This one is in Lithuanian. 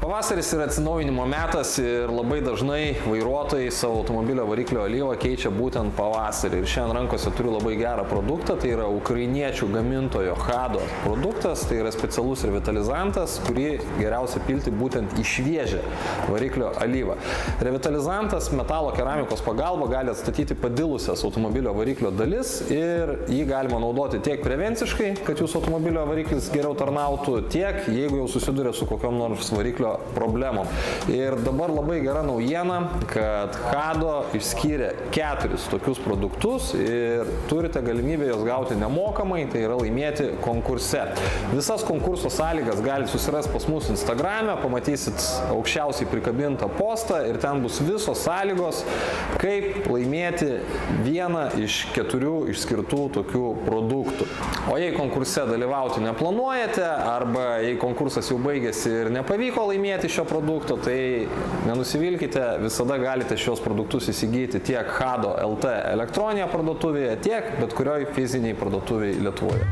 Pavasaris yra atsinaujinimo metas ir labai dažnai vairuotojai savo automobilio variklio alyvą keičia būtent pavasarį. Ir šiandien rankose turiu labai gerą produktą, tai yra ukrainiečių gamintojo Hado produktas, tai yra specialus revitalizantas, kurį geriausia pilti būtent į šviežią variklio alyvą. Revitalizantas metalo keramikos pagalba gali atstatyti padilusias automobilio variklio dalis ir jį galima naudoti tiek prevenciškai, kad jūsų automobilio variklis geriau tarnautų, tiek jeigu jau susiduria su kokiom nors variklio problemom. Ir dabar labai gera naujiena, kad Hado išskyrė 4 tokius produktus ir turite galimybę juos gauti nemokamai, tai yra laimėti konkurse. Visas konkurso sąlygas galite susirasti pas mus Instagrame, pamatysit aukščiausiai prikabintą postą ir ten bus visos sąlygos, kaip laimėti vieną iš 4 išskirtų tokių produktų. O jei konkurse dalyvauti neplanuojate, arba jei konkursas jau baigėsi ir nepavyko laimėti šio produkto, tai nenusivilkite, visada galite šios produktus įsigyti tiek Hado LT elektroninėje parduotuvėje, tiek bet kurioj fiziniai parduotuvėje Lietuvoje.